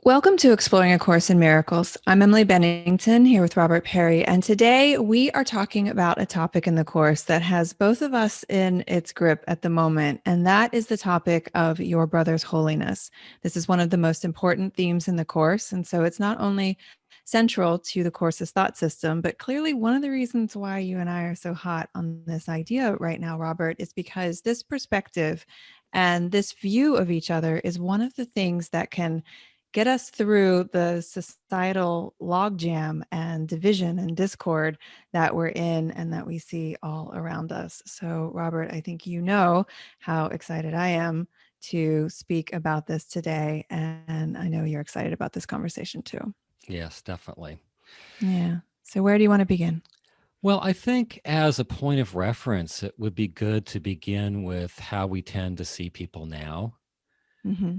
Welcome to Exploring A Course in Miracles. I'm Emily Bennington here with Robert Perry, and today we are talking about a topic in the Course that has both of us in its grip at the moment, and that is the topic of your brother's holiness. This is one of the most important themes in the Course, and so it's not only central to the Course's thought system, but clearly one of the reasons why you and I are so hot on this idea right now, Robert, is because this perspective and this view of each other is one of the things that can get us through the societal logjam and division and discord that we're in and that we see all around us. So, Robert, I think you know how excited I am to speak about this today. And I know you're excited about this conversation too. Yes, definitely. Yeah. So, where do you want to begin? Well, I think as a point of reference, it would be good to begin with how we tend to see people now. Mm-hmm.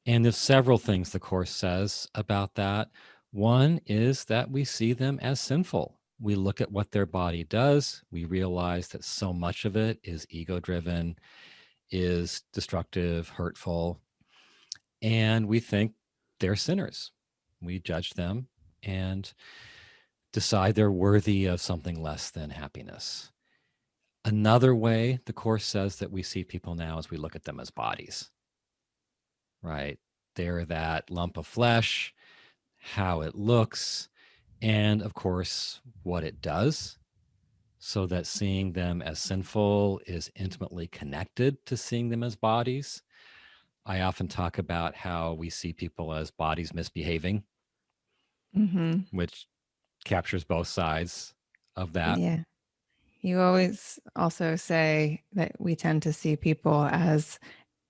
And there's several things the Course says about that. One is that we see them as sinful. We look at what their body does. We realize that so much of it is ego driven, is destructive, hurtful, and we think they're sinners. We judge them and decide they're worthy of something less than happiness. Another way the Course says that we see people now is we look at them as bodies, right? They're that lump of flesh, how it looks, and of course, what it does. So that seeing them as sinful is intimately connected to seeing them as bodies. I often talk about how we see people as bodies misbehaving, Mm-hmm. which captures both sides of that. Yeah. You always also say that we tend to see people as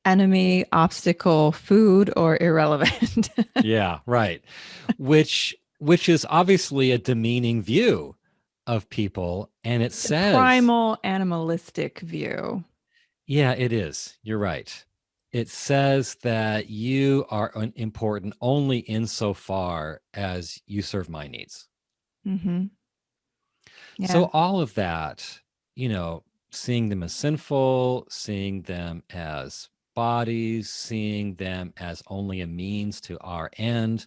enemy, obstacle, food, or irrelevant. Yeah, right. Which is obviously a demeaning view of people, and it It's a says, primal animalistic view. yeah, it is. You're right. It says that you are important only insofar as you serve my needs. Mm-hmm. So Yeah. all of that, you know, seeing them as sinful, seeing them as bodies, seeing them as only a means to our end,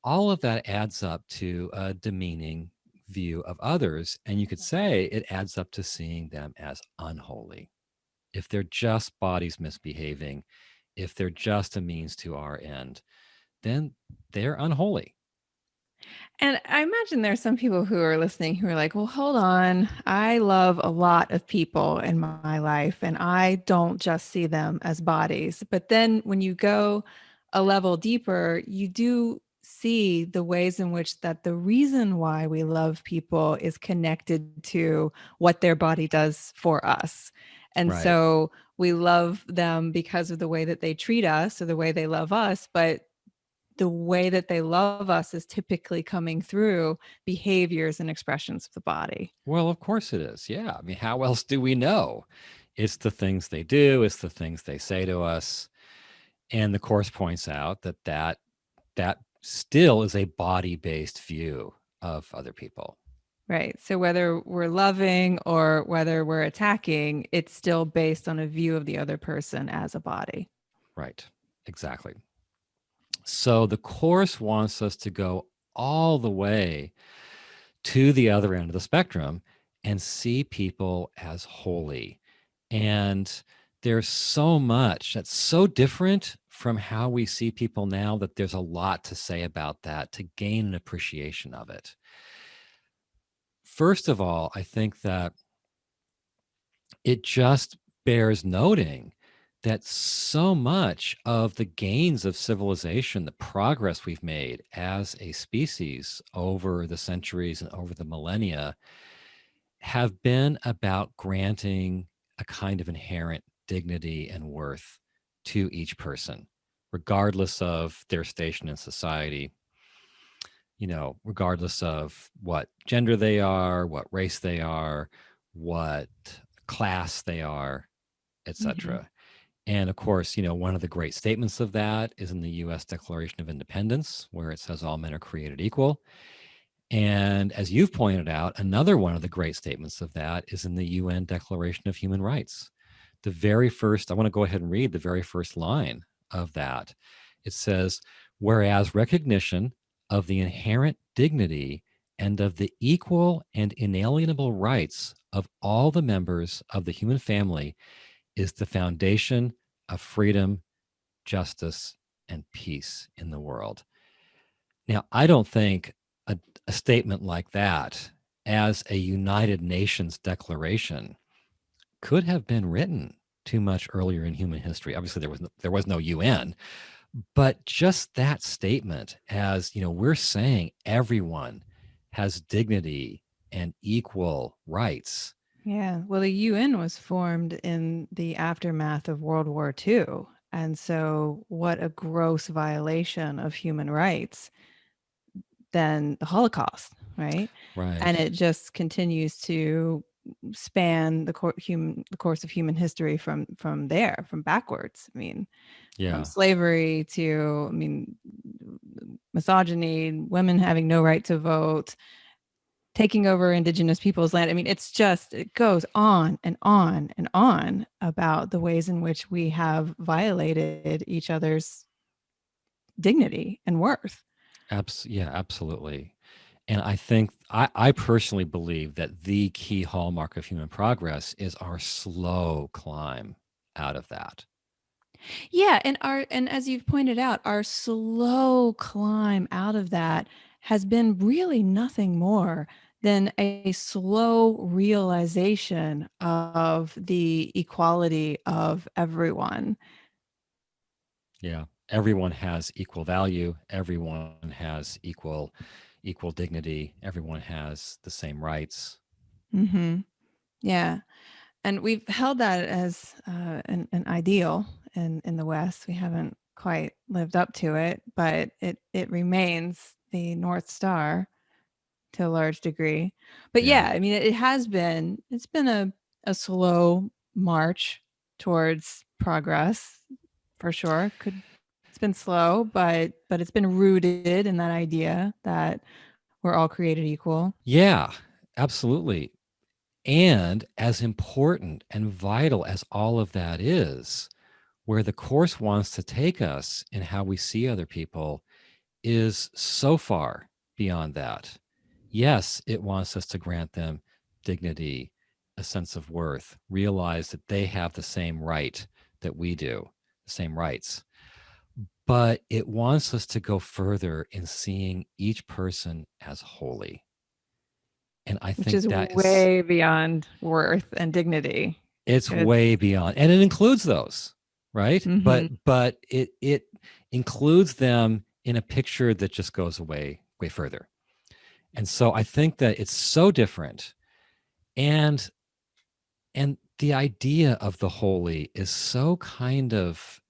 all of that adds up to a demeaning view of others. And you could say it adds up to seeing them as unholy. If they're just bodies misbehaving, if they're just a means to our end, then they're unholy. And I imagine there's some people who are listening who are like, well, hold on. I love a lot of people in my life, and I don't just see them as bodies. But then when you go a level deeper, you do see the ways in which that the reason why we love people is connected to what their body does for us. And Right. so we love them because of the way that they treat us or the way they love us, but the way that they love us is typically coming through behaviors and expressions of the body. Well, of course it is. Yeah. I mean, how else do we know? It's the things they do, it's the things they say to us. And the Course points out that still is a body-based view of other people. Right. So whether we're loving or whether we're attacking, it's still based on a view of the other person as a body. Right. Exactly. So the Course wants us to go all the way to the other end of the spectrum and see people as holy. And there's so much that's so different from how we see people now that there's a lot to say about that to gain an appreciation of it. First of all, I think that it just bears noting that so much of the gains of civilization, the progress we've made as a species over the centuries and over the millennia, have been about granting a kind of inherent dignity and worth to each person, regardless of their station in society, regardless of what gender they are, what race they are, what class they are, Mm-hmm. etc. And of course, one of the great statements of that is in the US Declaration of Independence, where it says all men are created equal. And as you've pointed out, another one of the great statements of that is in the UN Declaration of Human Rights. I want to go ahead and read the very first line of that. It says, whereas recognition of the inherent dignity and of the equal and inalienable rights of all the members of the human family is the foundation of freedom, justice, and peace in the world. Now, I don't think a statement like that, as a United Nations declaration, could have been written too much earlier in human history. Obviously, there was no UN, but just that statement, as you know, we're saying everyone has dignity and equal rights. Yeah. Well, the UN was formed in the aftermath of World War II. And so, what a gross violation of human rights than the Holocaust, right? And Right. it just continues to span the course of human history from there, from backwards. I mean, from Yeah. slavery to, I mean, misogyny, women having no right to vote, taking over indigenous people's land. I mean, it goes on and on and on about the ways in which we have violated each other's dignity and worth. Yeah, absolutely. And I think I personally believe that the key hallmark of human progress is our slow climb out of that. Yeah, and as you've pointed out, our slow climb out of that has been really nothing more than a slow realization of the equality of everyone. Yeah. Everyone has equal value. Everyone has equal dignity. Everyone has the same rights. Hmm. Yeah. And we've held that as an ideal in the West. We haven't quite lived up to it, but it remains the North Star to a large degree. But Yeah. yeah, I mean, it's been a slow march towards progress for sure. It's been slow, but it's been rooted in that idea that we're all created equal. Yeah, absolutely. And as important and vital as all of that is, where the Course wants to take us in how we see other people is so far beyond that. Yes, it wants us to grant them dignity, a sense of worth, realize that they have the same right that we do, the same rights. But it wants us to go further in seeing each person as holy. And I Which think is that is, way beyond worth and dignity. it's It's way beyond, and it includes those, right? mhm. But it includes them in a picture that just goes way further. And so I think that it's so different. And the idea of the holy is so kind of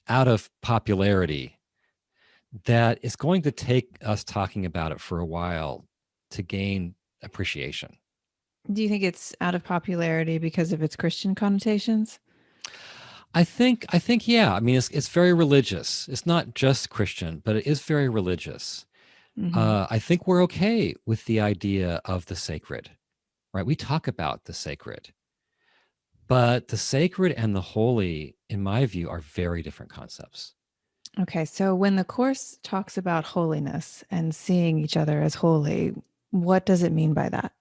out of popularity that it's going to take us talking about it for a while to gain appreciation. Do you think it's out of popularity because of its Christian connotations? I think yeah. I mean, it's very religious. It's not just Christian, but it is very religious. Hmm. I think we're okay with the idea of the sacred, right? We talk about the sacred, but the sacred and the holy, in my view, are very different concepts. Okay, so when the Course talks about holiness and seeing each other as holy, what does it mean by that?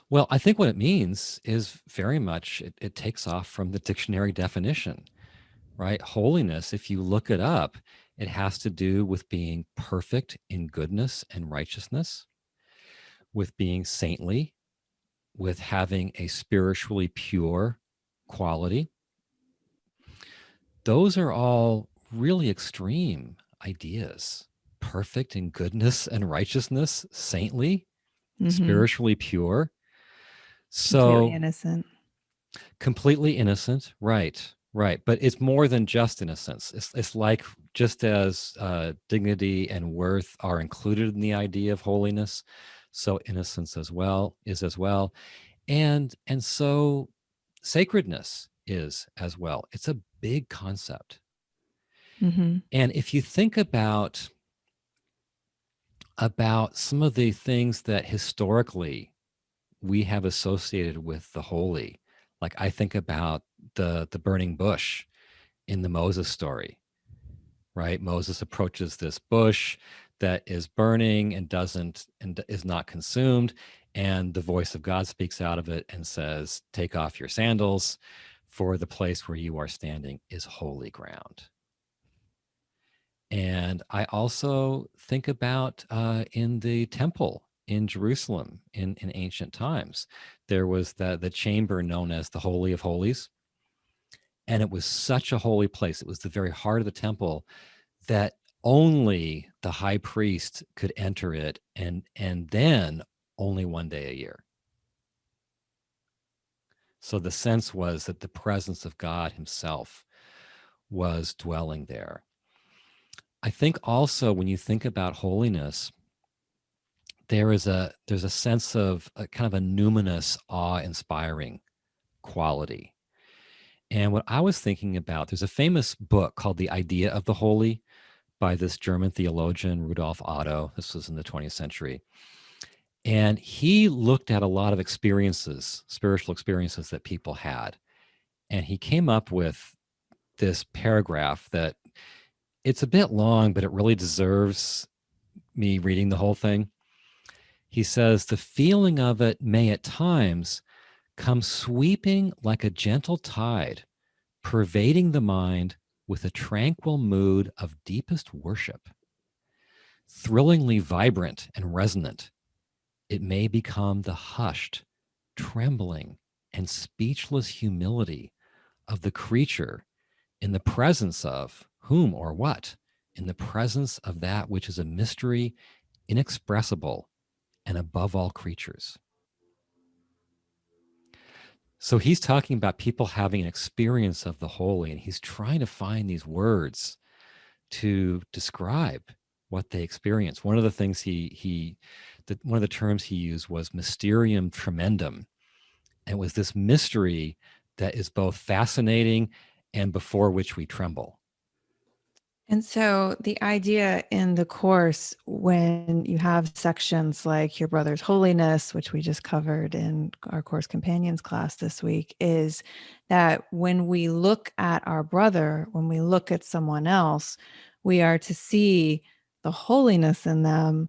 Well, I think what it means is very much it takes off from the dictionary definition, right? Holiness, if you look it up, it has to do with being perfect in goodness and righteousness, with being saintly, with having a spiritually pure quality. Those are all really extreme ideas. Perfect in goodness and righteousness, saintly, Hmm. spiritually pure. Completely So innocent. completely innocent, right? Right, but it's more than just innocence. It's like just as dignity and worth are included in the idea of holiness, so innocence as well is as well, and so sacredness is as well. It's a big concept, Hmm. and if you think about some of the things that historically we have associated with the holy, like I think about the burning bush in the Moses story. right? Moses approaches this bush that is burning and is not consumed. And the voice of God speaks out of it and says, take off your sandals, for the place where you are standing is holy ground. And I also think about in the temple in Jerusalem in ancient times, there was the chamber known as the Holy of Holies. And it was such a holy place. It was the very heart of the temple that only the high priest could enter it, and then only one day a year. So the sense was that the presence of God himself was dwelling there. I think also when you think about holiness, there's a sense of a kind of a numinous, awe-inspiring quality. And what I was thinking about, there's a famous book called The Idea of the Holy by this German theologian, Rudolf Otto. This was in the 20th century. And he looked at a lot of experiences, spiritual experiences that people had. And he came up with this paragraph that it's a bit long, but it really deserves me reading the whole thing. He says, the feeling of it may at times come sweeping like a gentle tide, pervading the mind with a tranquil mood of deepest worship. Thrillingly vibrant and resonant, it may become the hushed, trembling, and speechless humility of the creature in the presence of whom or what? In the presence of that which is a mystery inexpressible and above all creatures. So he's talking about people having an experience of the holy, and he's trying to find these words to describe what they experience. One of the things one of the terms he used was mysterium tremendum. And it was this mystery that is both fascinating and before which we tremble. And so the idea in the course, when you have sections like your brother's holiness, which we just covered in our course companions class this week, is that when we look at our brother, when we look at someone else, we are to see the holiness in them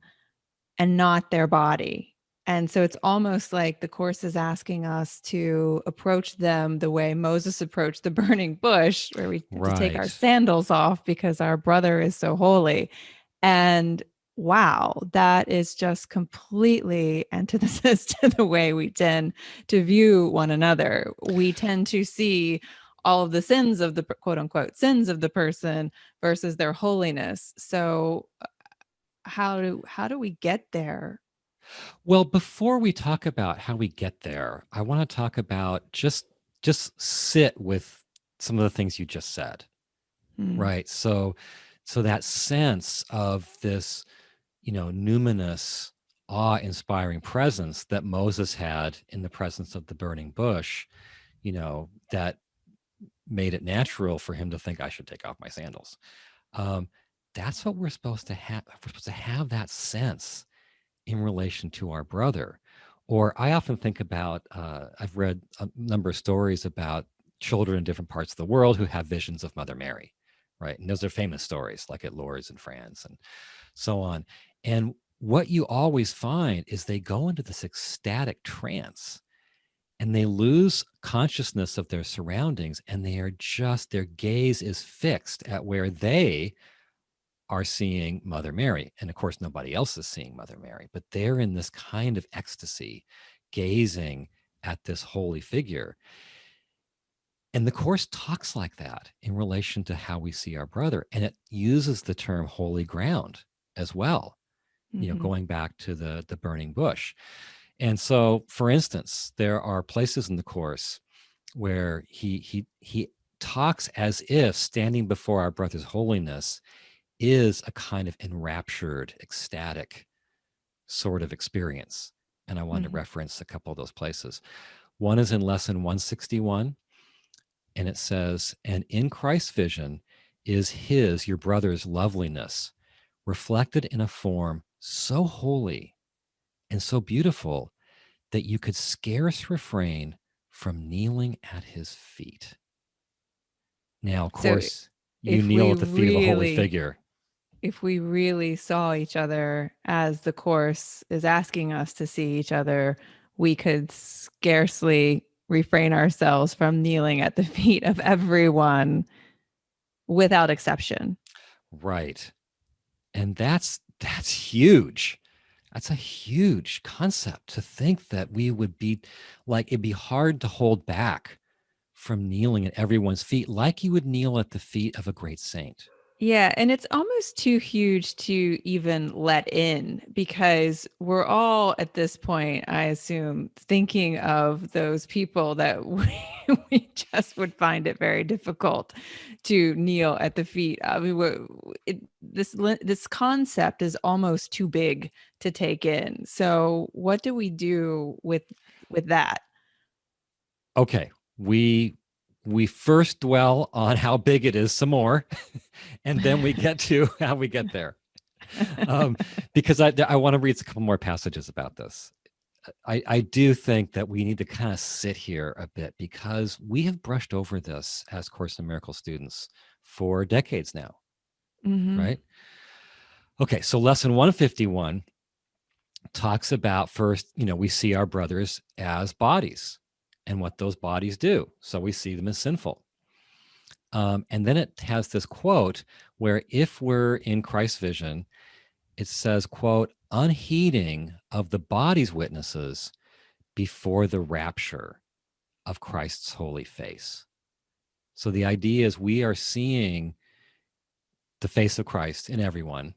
and not their body. And so it's almost like the course is asking us to approach them the way Moses approached the burning bush, where we have to take our Right. sandals off because our brother is so holy. And wow, that is just completely antithesis to the way we tend to view one another. We tend to see all of the sins of the quote unquote sins of the person versus their holiness. So how do we get there? Well, before we talk about how we get there, I want to talk about just sit with some of the things you just said. Hmm. Right. So that sense of this, numinous, awe-inspiring presence that Moses had in the presence of the burning bush, that made it natural for him to think I should take off my sandals. Um, that's what we're supposed to have. We're supposed to have that sense in relation to our brother. Or I often think about, I've read a number of stories about children in different parts of the world who have visions of Mother Mary, right? And those are famous stories, like at Lourdes in France and so on. And what you always find is they go into this ecstatic trance and they lose consciousness of their surroundings, and their gaze is fixed at where they are seeing Mother Mary. And of course, nobody else is seeing Mother Mary, but they're in this kind of ecstasy, gazing at this holy figure. And the Course talks like that in relation to how we see our brother. And it uses the term holy ground as well, Mm-hmm. going back to the burning bush. And so, for instance, there are places in the Course where he talks as if standing before our brother's holiness is a kind of enraptured, ecstatic sort of experience. And I wanted to Mm-hmm. reference a couple of those places. One is in lesson 161, and it says, and in Christ's vision is your brother's loveliness, reflected in a form so holy and so beautiful that you could scarce refrain from kneeling at his feet. Now, of So course, You if kneel we at the feet of a holy really figure. if we really saw each other as the course is asking us to see each other, we could scarcely refrain ourselves from kneeling at the feet of everyone without exception. Right. And that's huge. That's a huge concept to think that we would be like, it'd be hard to hold back from kneeling at everyone's feet like you would kneel at the feet of a great saint. Yeah, and it's almost too huge to even let in because we're all at this point, I assume, thinking of those people that we just would find it very difficult to kneel at the feet. I mean, this concept is almost too big to take in. So, what do we do with that? Okay, we first dwell on how big it is some more, and then we get to how we get there. Um, because I want to read a couple more passages about this. I do think that we need to kind of sit here a bit because we have brushed over this as Course in Miracles students for decades now, Hmm. right? Okay, so lesson 151 talks about first, we see our brothers as bodies and what those bodies do. So we see them as sinful. And then it has this quote where if we're in Christ's vision, it says, quote, unheeding of the body's witnesses before the rapture of Christ's holy face. So the idea is we are seeing the face of Christ in everyone.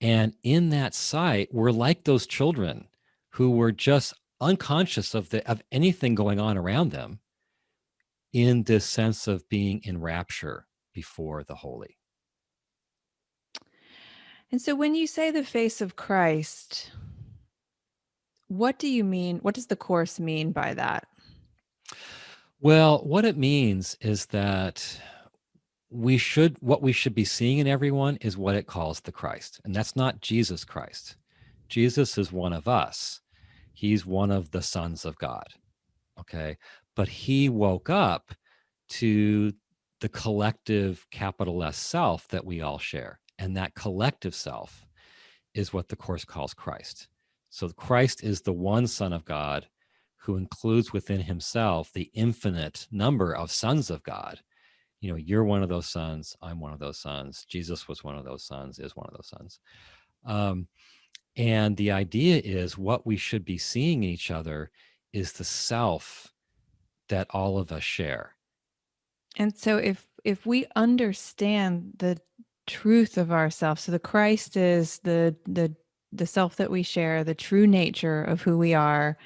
And in that sight, we're like those children who were just unconscious of anything going on around them in this sense of being in rapture before the holy. And so, when you say the face of Christ, what do you mean? What does the Course mean by that? Well, what it means is that what we should be seeing in everyone is what it calls the Christ. And that's not Jesus Christ. Jesus is one of us. He's one of the sons of God. Okay. But he woke up to the collective capital S self that we all share. And that collective self is what the Course calls Christ. So Christ is the one Son of God who includes within himself the infinite number of sons of God. You're one of those sons. I'm one of those sons. Jesus was one of those sons, is one of those sons. Um, and the idea is what we should be seeing in each other is the self that all of us share. And so, if we understand the truth of ourselves, so the Christ is the self that we share, the true nature of who we are.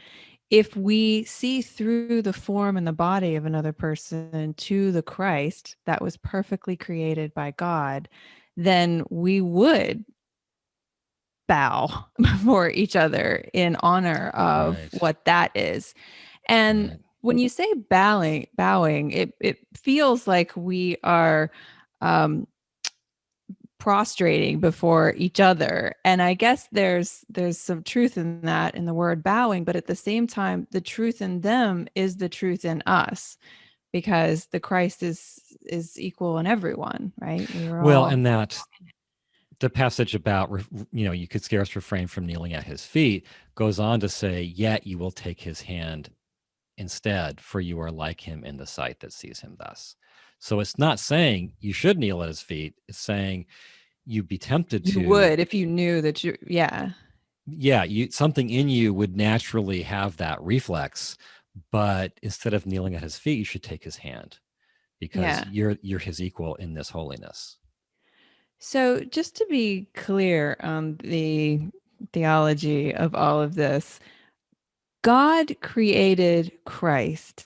If we see through the form and the body of another person to the Christ that was perfectly created by God, then we would bow before each other in honor of Right. what that is. And Right. when you say bowing, it feels like we are um, prostrating before each other. And I guess there's some truth in that in the word bowing, but at the same time, the truth in them is the truth in us because the Christ is equal in everyone, right? We are Well, all. and that the passage about, you could scarce refrain from kneeling at his feet goes on to say, yet you will take his hand instead, for you are like him in the sight that sees him thus. So it's not saying you should kneel at his feet. It's saying you'd be tempted You to, would if you knew that yeah. yeah, something in you would naturally have that reflex, but instead of kneeling at his feet, you should take his hand because Yeah. you're his equal in this holiness. So, just to be clear on the theology of all of this, God created Christ.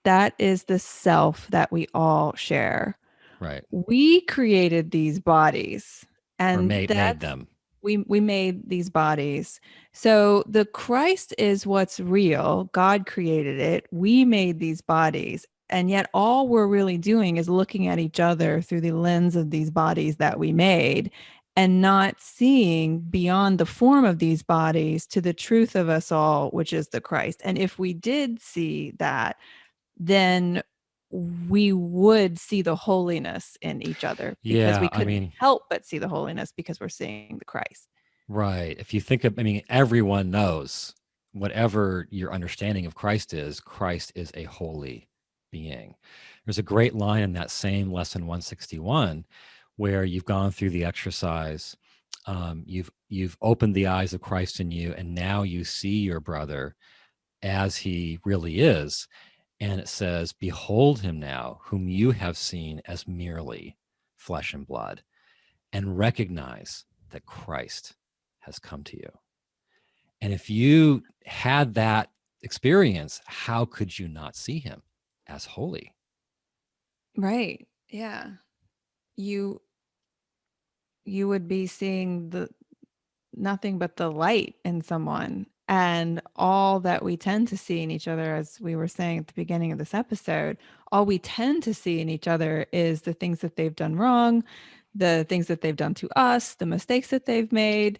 That is the self that we all share. Right. We created these bodies, Or and made that's them. we made these bodies. So the Christ is what's real. God created it. We made these bodies. And yet all we're really doing is looking at each other through the lens of these bodies that we made and not seeing beyond the form of these bodies to the truth of us all, which is the Christ. And if we did see that, then we would see the holiness in each other because we Yeah, I couldn't mean, help but see the holiness because we're seeing the Christ. right. If you think of, I mean, everyone knows whatever your understanding of Christ is a holy being. There's a great line in that same lesson 161 where you've gone through the exercise. You've opened the eyes of Christ in you, and now you see your brother as he really is. And it says, "Behold him now, whom you have seen as merely flesh and blood, and recognize that Christ has come to you." And if you had that experience, how could you not see him as holy? Right. Yeah. You you would be seeing the nothing but the light in someone, and all that we tend to see in each other, as we were saying at the beginning of this episode, all we tend to see in each other is the things that they've done wrong, the things that they've done to us, the mistakes that they've made,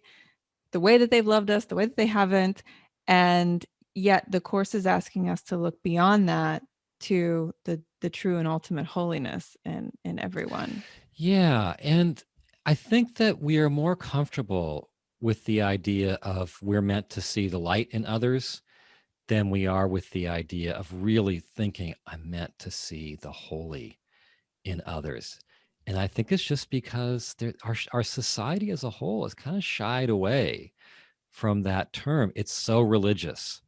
the way that they've loved us, the way that they haven't. And yet the course is asking us to look beyond that to the true and ultimate holiness in everyone. Yeah. And I think that we are more comfortable with the idea of we're meant to see the light in others than we are with the idea of really thinking, I'm meant to see the holy in others. And I think it's just because our society as a whole has kind of shied away from that term. It's so religious,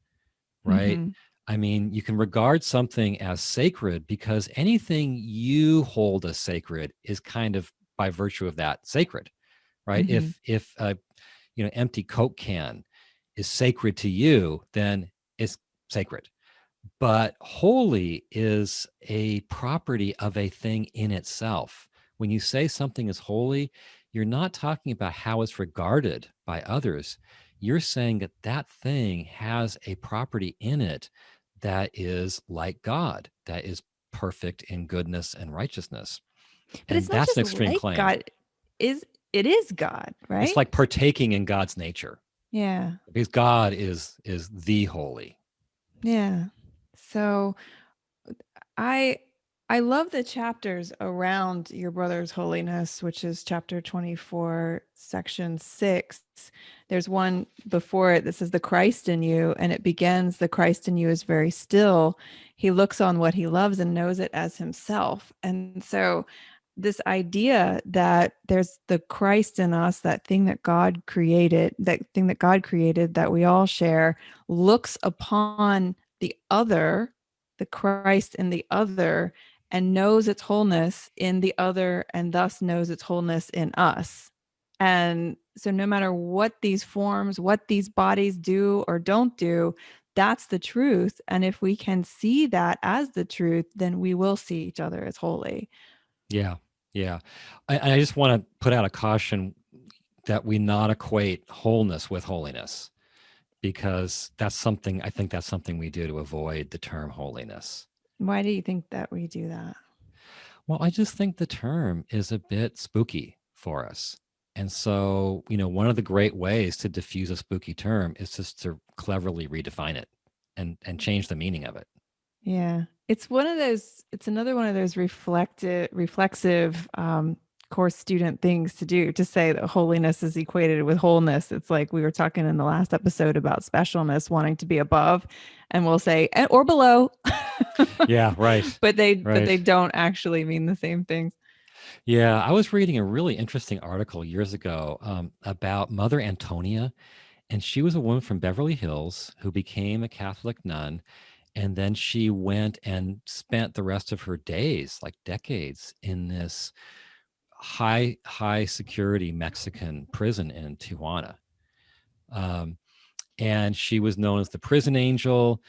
right? Mm-hmm. I mean, you can regard something as sacred because anything you hold as sacred is kind of by virtue of that sacred, right? Mm-hmm. If a empty Coke can is sacred to you, then it's sacred. But holy is a property of a thing in itself. When you say something is holy, you're not talking about how it's regarded by others. You're saying that that thing has a property in it that is like God, that is perfect in goodness and righteousness. But it's And not that's an just extreme like claim. God. Is it is God, It's right? like partaking in God's nature Yeah. because God is the holy. Yeah. So I I love the chapters around your brother's holiness, which is chapter 24, section 6. There's one before it that says the Christ in you, and it begins, the Christ in you is very still. He looks on what he loves and knows it as himself. And so this idea that there's the Christ in us, that thing that God created that we all share, looks upon the other, the Christ in the other, and knows its wholeness in the other, and thus knows its wholeness in us. And so, no matter what these forms, what these bodies do or don't do, that's the truth. And if we can see that as the truth, then we will see each other as holy. Yeah. Yeah. I just want to put out a caution that we not equate wholeness with holiness because I think that's something we do to avoid the term holiness. Why do you think that we do that? Well, I just think the term is a bit spooky for us. And so, one of the great ways to diffuse a spooky term is just to cleverly redefine it and change the meaning of it. Yeah. It's another one of those reflexive course student things to do, to say that holiness is equated with wholeness. It's like we were talking in the last episode about specialness wanting to be above, and we'll say or below. Yeah, right. But they Right. don't actually mean the same things. Yeah, I was reading a really interesting article years ago about Mother Antonia. And she was a woman from Beverly Hills who became a Catholic nun. And then she went and spent the rest of her days, like decades, in this high security Mexican prison in Tijuana. Um, and she was known as the prison angel.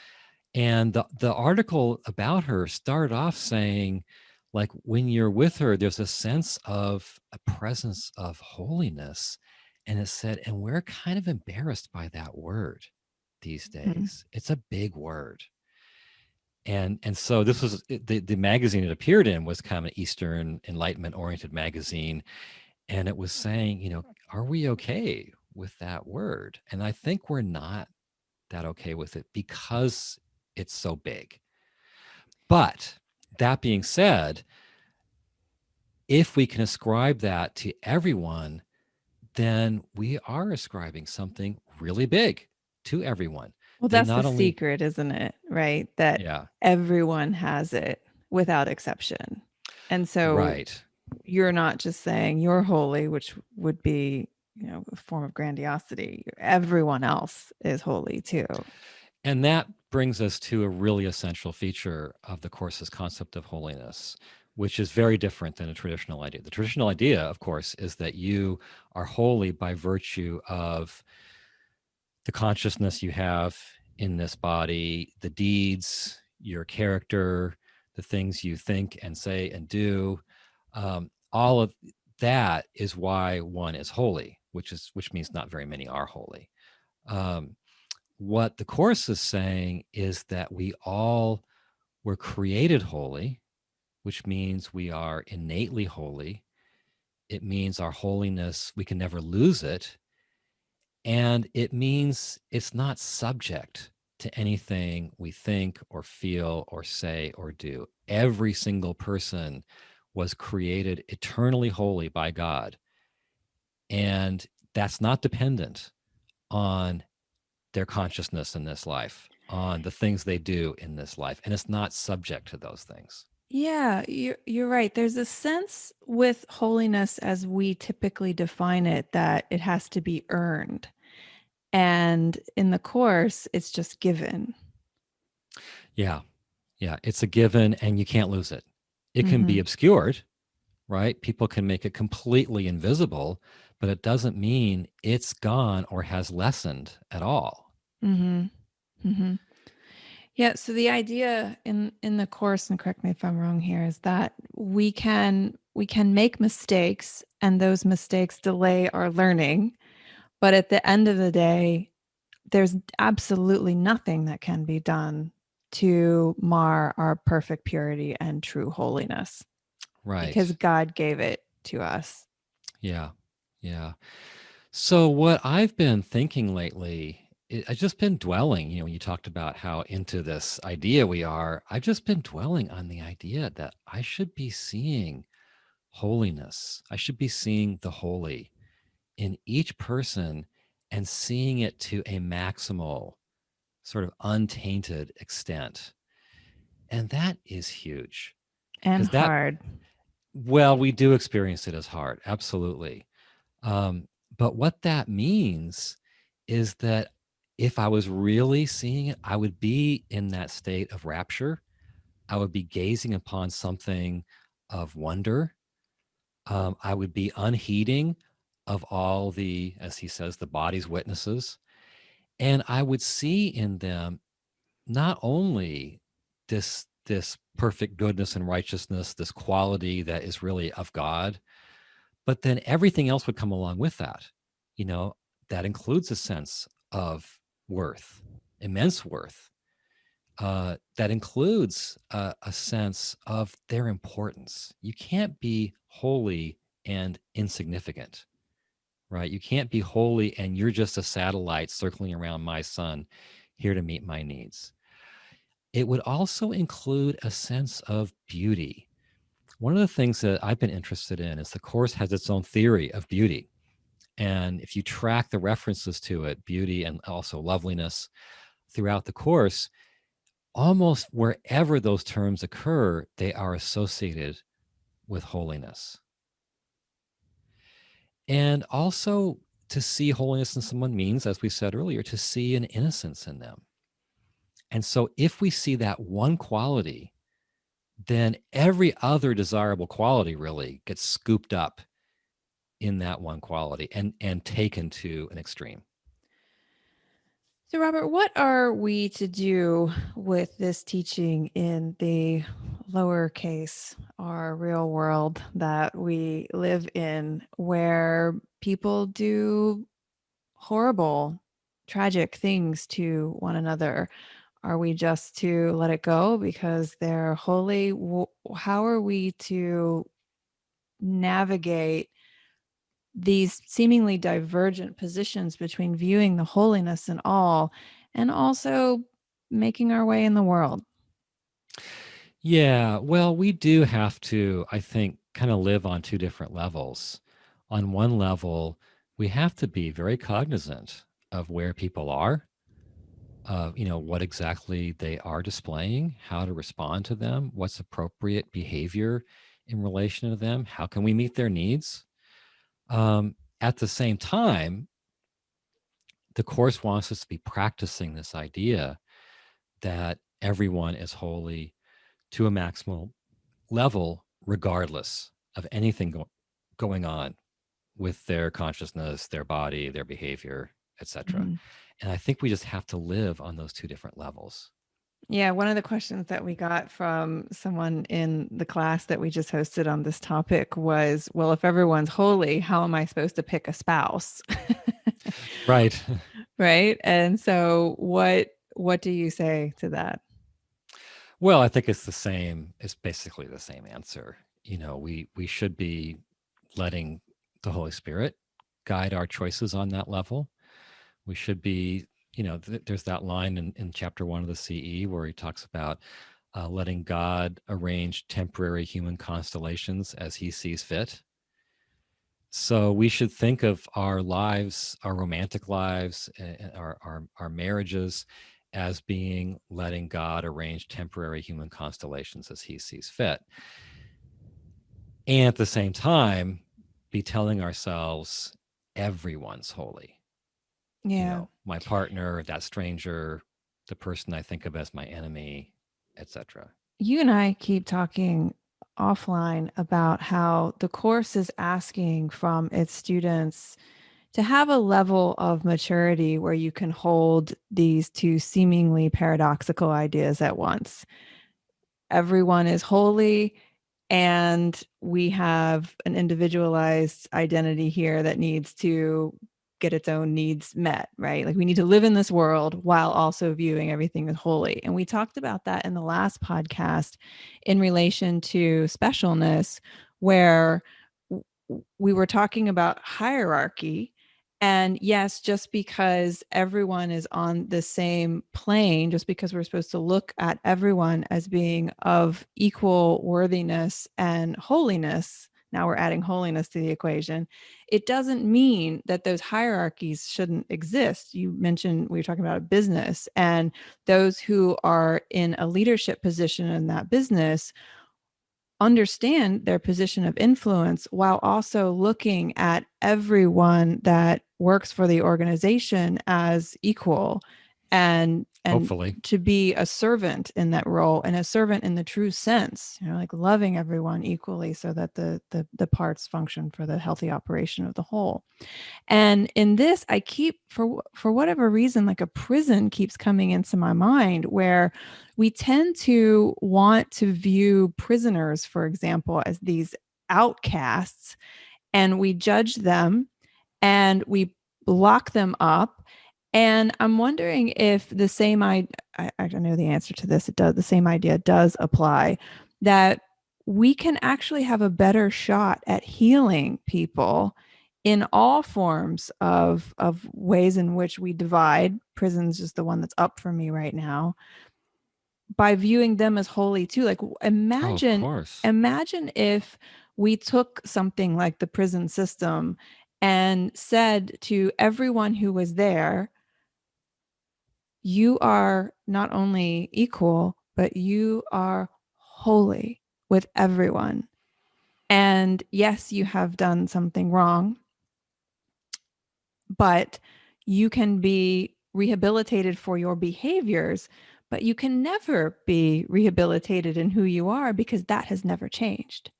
And the article about her started off saying, like, when you're with her, there's a sense of a presence of holiness. And it said, and we're kind of embarrassed by that word these Mhm. days. It's a big word. And so this was the magazine it appeared in was kind of an Eastern Enlightenment oriented magazine. And it was saying, are we okay with that word? And I think we're not that okay with it because it's so big. But That being said, if we can ascribe that to everyone, then we are ascribing something really big to everyone. Well, That that's the not only, secret, isn't it? Right? That yeah, everyone has it without exception. And so right. you're not just saying you're holy, which would be, a form of grandiosity. Everyone else is holy too. And that brings us to a really essential feature of the Course's concept of holiness, which is very different than a traditional idea. The traditional idea, of course, is that you are holy by virtue of the consciousness you have in this body, the deeds, your character, the things you think and say and do. All of that is why one is holy, which means not very many are holy. Um, what the Course is saying is that we all were created holy, which means we are innately holy. It means our holiness, we can never lose it. And it means it's not subject to anything we think or feel or say or do. Every single person was created eternally holy by God. And that's not dependent on their consciousness in this life, on the things they do in this life. And it's not subject to those things. Yeah, you're right. There's a sense with holiness as we typically define it that it has to be earned. And in the course, it's just given. Yeah. Yeah. It's a given and you can't lose it. It can be Mhm. obscured, right? People can make it completely invisible, but it doesn't mean it's gone or has lessened at all. Mhm. Mhm. Yeah, so the idea in the course, and correct me if I'm wrong here, is that we can make mistakes and those mistakes delay our learning, but at the end of the day, there's absolutely nothing that can be done to mar our perfect purity and true holiness because Right. God gave it to us. Yeah. Yeah. So, what I've been thinking lately, I've just been dwelling, when you talked about how into this idea we are, I've just been dwelling on the idea that I should be seeing holiness. I should be seeing the holy in each person and seeing it to a maximal, sort of untainted extent. And that is huge And because that, hard. well, we do experience it as hard. Absolutely. Um, but what that means is that if I was really seeing it, I would be in that state of rapture. I would be gazing upon something of wonder. I would be unheeding of all the, as he says, the body's witnesses. And I would see in them not only this perfect goodness and righteousness, this quality that is really of God, but then everything else would come along with that. You know, that includes a sense of worth, immense worth. That includes a sense of their importance. You can't be holy and insignificant, right? You can't be holy and you're just a satellite circling around my sun here to meet my needs. It would also include a sense of beauty. One of the things that I've been interested in is the Course has its own theory of beauty. And if you track the references to it, beauty and also loveliness throughout the Course, almost wherever those terms occur, they are associated with holiness. And also, to see holiness in someone means, as we said earlier, to see an innocence in them. And so, if we see that one quality, then every other desirable quality really gets scooped up in that one quality and taken to an extreme. So, Robert, what are we to do with this teaching in the lowercase, our real world that we live in, where people do horrible, tragic things to one another? Are we just to let it go because they're holy? How are we to navigate these seemingly divergent positions between viewing the holiness in all and also making our way in the world? Yeah, well, we do have to, I think, kind of live on two different levels. On one level, we have to be very cognizant of where people are, what exactly they are displaying, how to respond to them, what's appropriate behavior in relation to them, how can we meet their needs. At the same time, the Course wants us to be practicing this idea that everyone is holy to a maximal level, regardless of anything going on with their consciousness, their body, their behavior, etc. Mhm. And I think we just have to live on those two different levels. Yeah, one of the questions that we got from someone in the class that we just hosted on this topic was, well, if everyone's holy, how am I supposed to pick a spouse? Right. Right? And so what do you say to that? Well, I think it's the same. It's basically the same answer. We should be letting the Holy Spirit guide our choices on that level. We should be, there's that line in chapter 1 of the CE where he talks about letting God arrange temporary human constellations as he sees fit. So we should think of our lives, our romantic lives, and our marriages as being letting God arrange temporary human constellations as he sees fit. And at the same time, be telling ourselves everyone's holy. Yeah. My partner, that stranger, the person I think of as my enemy, etc. You and I keep talking offline about how the course is asking from its students to have a level of maturity where you can hold these two seemingly paradoxical ideas at once. Everyone is holy, and we have an individualized identity here that needs to get its own needs met, right? Like we need to live in this world while also viewing everything as holy. And we talked about that in the last podcast in relation to specialness, where we were talking about hierarchy. And yes, just because everyone is on the same plane, just because we're supposed to look at everyone as being of equal worthiness and holiness, now we're adding holiness to the equation, it doesn't mean that those hierarchies shouldn't exist. You mentioned we were talking about a business, and those who are in a leadership position in that business understand their position of influence while also looking at everyone that works for the organization as equal, and Hopefully. to be a servant in that role, and a servant in the true sense, like loving everyone equally so that the parts function for the healthy operation of the whole. And in this, I keep, for whatever reason, like a prison keeps coming into my mind, where we tend to want to view prisoners, for example, as these outcasts, and we judge them and we lock them up. And I'm wondering if the same I know the answer to this. It does. The same idea does apply, that we can actually have a better shot at healing people in all forms of ways in which we divide. Prison's just the one that's up for me right now, by viewing them as holy too. Like Oh, of imagine course. imagine if we took something like the prison system and said to everyone who was there, you are not only equal, but you are holy with everyone. And yes, you have done something wrong, but you can be rehabilitated for your behaviors, but you can never be rehabilitated in who you are, because that has never changed.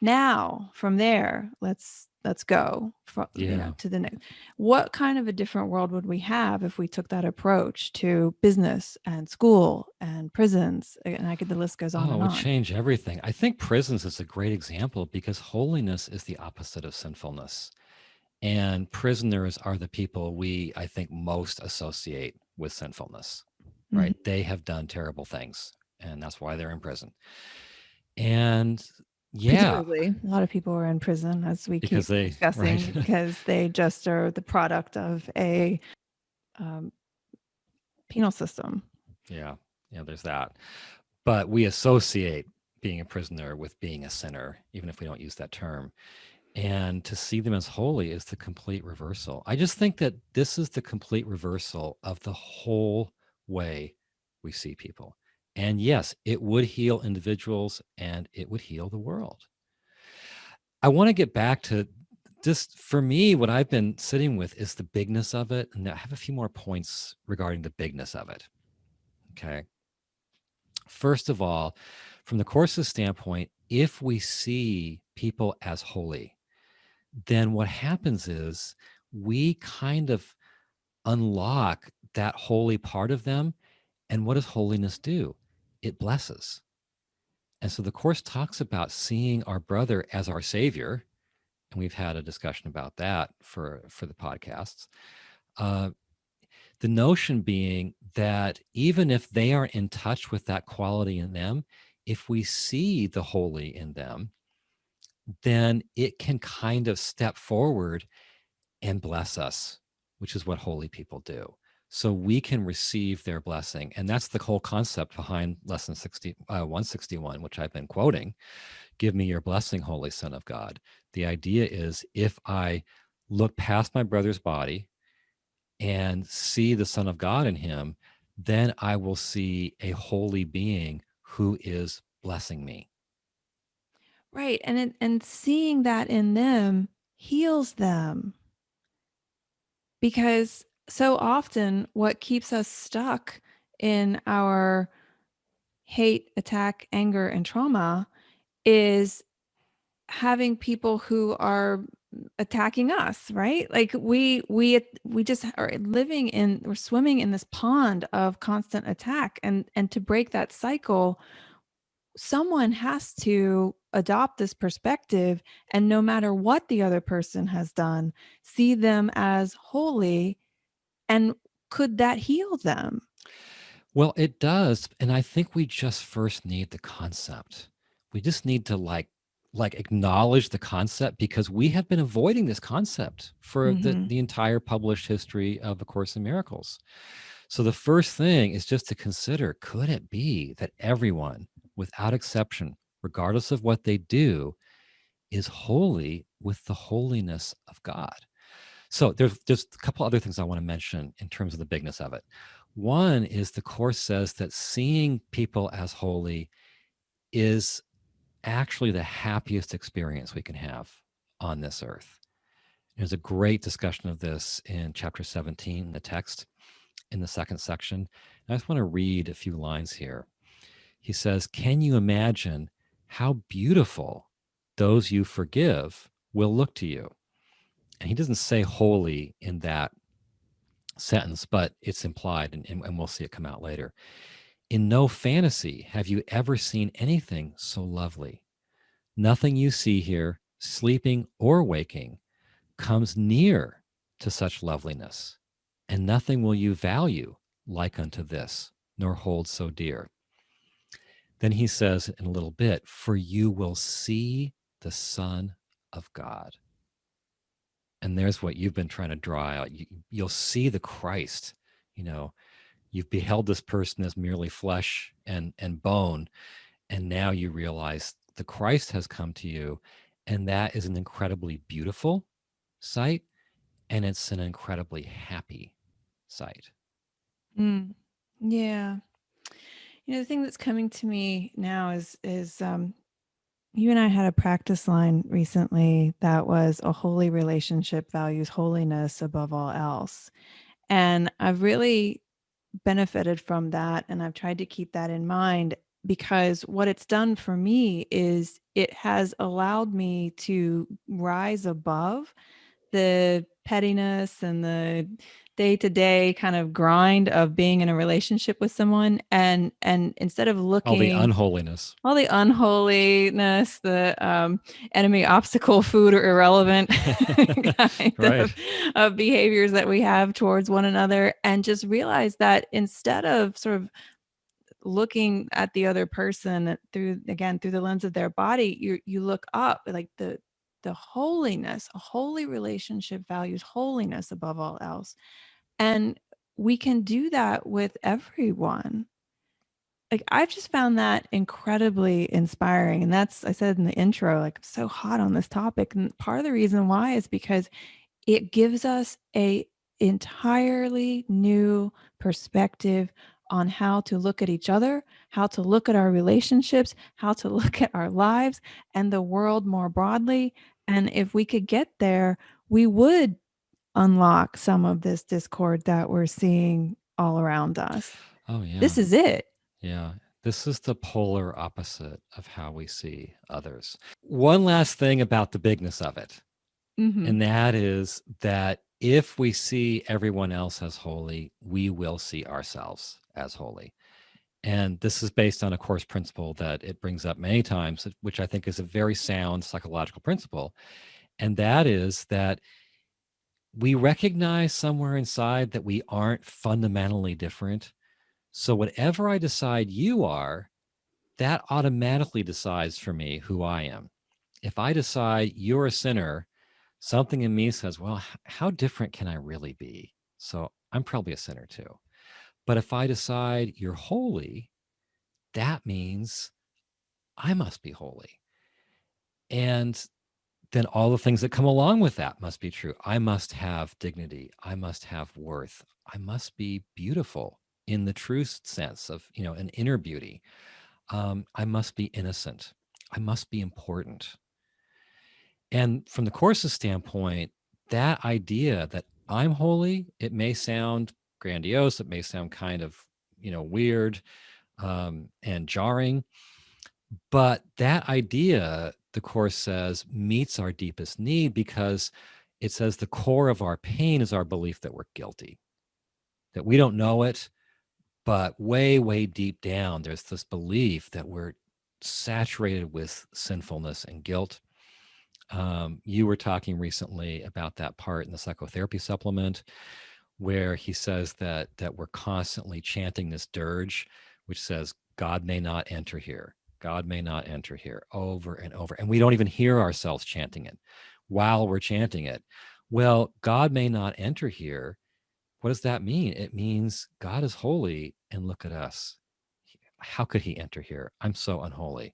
Now, from there, let's go from, Yeah. to the next. What kind of a different world would we have if we took that approach to business and school and prisons? And the list goes on Oh, it and would on. change everything. I think prisons is a great example because holiness is the opposite of sinfulness. And prisoners are the people we, I think, most associate with sinfulness, Mhm. right? They have done terrible things, and that's why they're in prison. And yeah, Presumably, a lot of people are in prison, as we because keep they, right? discussing, because they just are the product of a um, penal system. Yeah. Yeah, there's that. but we associate being a prisoner with being a sinner, even if we don't use that term. And to see them as holy is the complete reversal. I just think that this is the complete reversal of the whole way we see people. And yes, it would heal individuals and it would heal the world. I want to get back to just for me, what I've been sitting with is the bigness of it. And I have a few more points regarding the bigness of it. Okay. First of all, from the Course's standpoint, if we see people as holy, then what happens is we kind of unlock that holy part of them. And what does holiness do? It blesses. And so the Course talks about seeing our brother as our savior. And we've had a discussion about that for the podcasts. Uh, the notion being that even if they aren't in touch with that quality in them, if we see the holy in them, then it can kind of step forward and bless us, which is what holy people do. So we can receive their blessing. And that's the whole concept behind lesson 161, which I've been quoting. Give me your blessing, Holy Son of God. The idea is if I look past my brother's body and see the Son of God in him, then I will see a holy being who is blessing me. Right. And seeing that in them heals them, because so often what keeps us stuck in our hate, attack, anger, and trauma is having people who are attacking us, right? Like we just are living in, we're swimming in this pond of constant attack, and to break that cycle, someone has to adopt this perspective, and no matter what the other person has done, see them as holy. And could that heal them? Well, it does, and I think we just first need the concept. We just need to like acknowledge the concept because we have been avoiding this concept for Mm-hmm. the entire published history of the Course in Miracles. So the first thing is just to consider, could it be that everyone, without exception, regardless of what they do, is holy with the holiness of God? So there's just a couple other things I want to mention in terms of the bigness of it. One is the Course says that seeing people as holy is actually the happiest experience we can have on this earth. There's a great discussion of this in chapter 17, the text in the second section. And I just want to read a few lines here. He says, can you imagine how beautiful those you forgive will look to you? And he doesn't say holy in that sentence, but it's implied, and we'll see it come out later. In no fantasy have you ever seen anything so lovely. Nothing you see here, sleeping or waking, comes near to such loveliness, and nothing will you value like unto this, nor hold so dear. Then he says in a little bit, for you will see the Son of God. And there's what you've been trying to draw out. You'll see the Christ. You know, you've beheld this person as merely flesh and bone, and now you realize the Christ has come to you, and that is an incredibly beautiful sight, and it's an incredibly happy sight. Mm. Yeah. The thing that's coming to me now is you and I had a practice line recently that was a holy relationship values holiness above all else. And I've really benefited from that. And I've tried to keep that in mind, because what it's done for me is it has allowed me to rise above the pettiness and the day-to-day kind of grind of being in a relationship with someone, and instead of All the looking unholiness. all the unholiness, the enemy, obstacle, food, or irrelevant kind Right. of behaviors that we have towards one another, and just realize that instead of sort of looking at the other person through, again, through the lens of their body, you look up, like the holiness. A holy relationship values holiness above all else, and we can do that with everyone. like I've just found that incredibly inspiring. And that's, I said in the intro, like I'm so hot on this topic. And part of the reason why is because it gives us a entirely new perspective on how to look at each other, how to look at our relationships, how to look at our lives and the world more broadly. And if we could get there, we would unlock some of this discord that we're seeing all around us. Oh, yeah. This is it. Yeah. This is the polar opposite of how we see others. One last thing about the bigness of it, Mm-hmm. and that is that if we see everyone else as holy, we will see ourselves as holy. And this is based on a course principle that it brings up many times, which I think is a very sound psychological principle. And that is that we recognize somewhere inside that we aren't fundamentally different. So, whatever I decide you are, that automatically decides for me who I am. If I decide you're a sinner, something in me says, well, how different can I really be? So, I'm probably a sinner too. But if I decide you're holy, that means I must be holy. And then all the things that come along with that must be true. I must have dignity. I must have worth. I must be beautiful in the true sense of, an inner beauty. I must be innocent. I must be important. And from the course's standpoint, that idea that I'm holy, it may sound grandiose, it may sound kind of, weird and jarring, but that idea, the course says, meets our deepest need because it says the core of our pain is our belief that we're guilty, that we don't know it, but way, way deep down, there's this belief that we're saturated with sinfulness and guilt. You were talking recently about that part in the psychotherapy supplement where he says that we're constantly chanting this dirge, which says, God may not enter here. God may not enter here over and over. And we don't even hear ourselves chanting it while we're chanting it. Well, God may not enter here. What does that mean? It means God is holy and look at us. How could he enter here? I'm so unholy.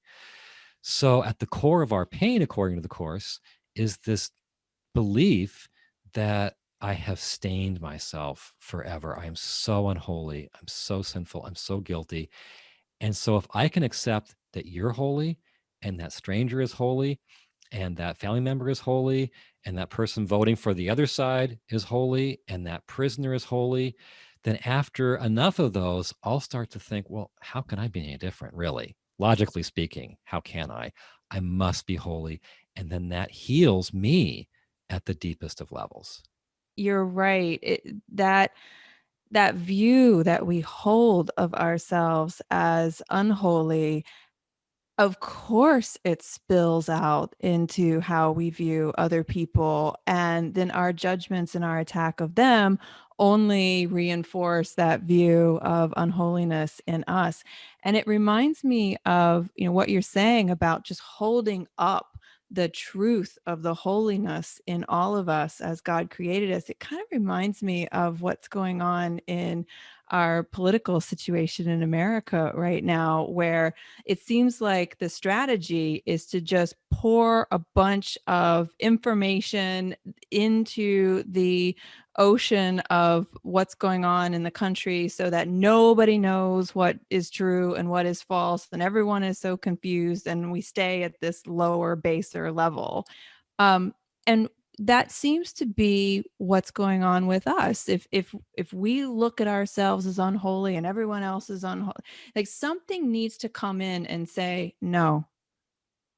So, at the core of our pain, according to the Course, is this belief that I have stained myself forever. I am so unholy. I'm so sinful. I'm so guilty. And so, if I can accept that you're holy and that stranger is holy and that family member is holy and that person voting for the other side is holy and that prisoner is holy, then after enough of those, I'll start to think, well, how can I be any different, really? Logically speaking, how can I? I must be holy. And then that heals me at the deepest of levels. You're right. That view that we hold of ourselves as unholy, of course, it spills out into how we view other people. And then our judgments and our attack of them only reinforce that view of unholiness in us. And it reminds me of, what you're saying about just holding up the truth of the holiness in all of us as God created us. It kind of reminds me of what's going on in our political situation in America right now, where it seems like the strategy is to just pour a bunch of information into the ocean of what's going on in the country so that nobody knows what is true and what is false, and everyone is so confused, and we stay at this lower baser level. And that seems to be what's going on with us. If we look at ourselves as unholy and everyone else is unholy, like something needs to come in and say, no,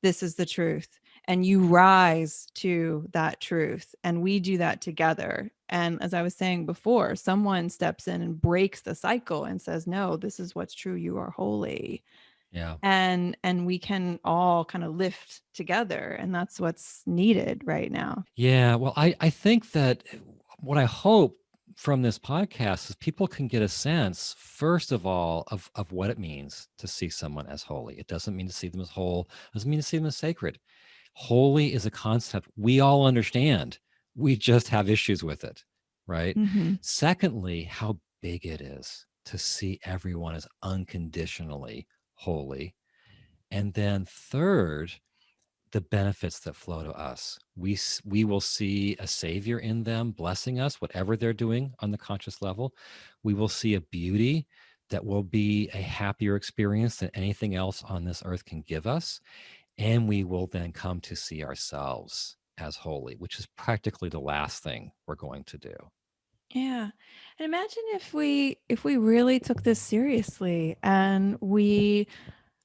this is the truth. And you rise to that truth. And we do that together. And as I was saying before, someone steps in and breaks the cycle and says, no, this is what's true. You are holy. Yeah. And we can all kind of lift together. And that's what's needed right now. Yeah. Well, I think that what I hope from this podcast is people can get a sense, first of all, of what it means to see someone as holy. It doesn't mean to see them as whole, it doesn't mean to see them as sacred. Holy is a concept we all understand. We just have issues with it, right? Mm-hmm. Secondly, how big it is to see everyone as unconditionally holy. And then third, the benefits that flow to us. We will see a savior in them blessing us, whatever they're doing on the conscious level. We will see a beauty that will be a happier experience than anything else on this earth can give us. And we will then come to see ourselves as holy, which is practically the last thing we're going to do. Yeah. And imagine if we really took this seriously and we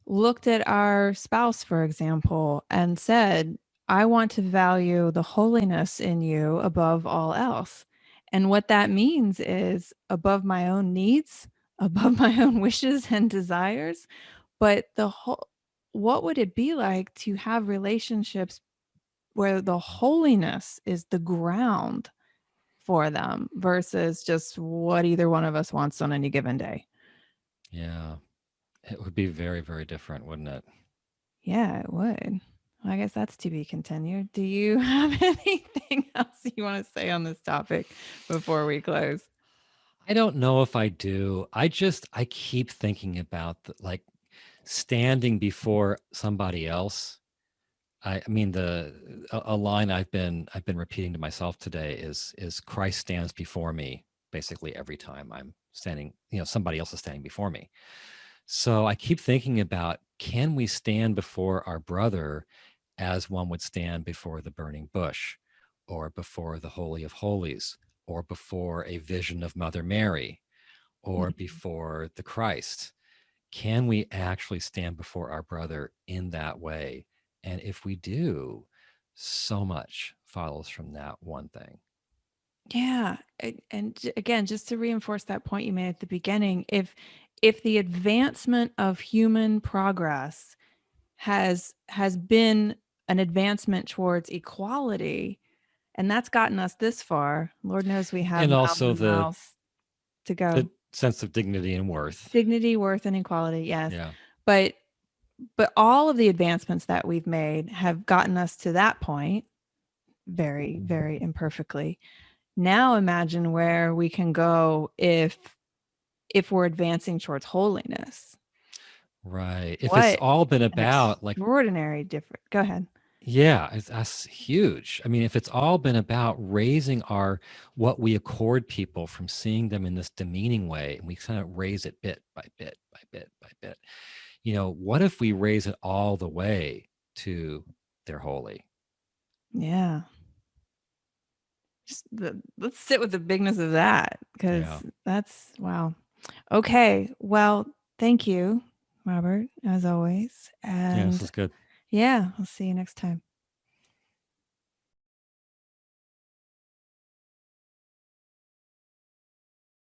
looked at our spouse, for example, and said, I want to value the holiness in you above all else. And what that means is above my own needs, above my own wishes and desires. But what would it be like to have relationships where the holiness is the ground for them versus just what either one of us wants on any given day? Yeah. It would be very, very different, wouldn't it? Yeah, it would. Well, I guess that's to be continued. Do you have anything else you want to say on this topic before we close? I don't know if I do. I keep thinking about like standing before somebody else. I mean a line I've been repeating to myself today is Christ stands before me basically every time I'm standing, somebody else is standing before me. So I keep thinking about, can we stand before our brother as one would stand before the burning bush or before the Holy of Holies or before a vision of Mother Mary or Mhm. before the Christ? Can we actually stand before our brother in that way? And if we do, so much follows from that one thing. Yeah, again, just to reinforce that point you made at the beginning, if the advancement of human progress has been an advancement towards equality, and that's gotten us this far, Lord knows we have And miles also and miles to the go. sense of dignity and worth. Dignity, worth, and equality, yes. Yeah. But all of the advancements that we've made have gotten us to that point very, very imperfectly. Now imagine where we can go if we're advancing towards holiness. Right. If it's What all been an about like, extraordinary difference. Go ahead. yeah, that's huge. I mean, if it's all been about raising our what we accord people from seeing them in this demeaning way, and we kind of raise it bit by bit by bit by bit, what if we raise it all the way to they're holy? Yeah. Let's sit with the bigness of that Yeah. because that's wow. Okay. Well, thank you, Robert, as always. Yeah, this And is good. yeah, I'll see you next time.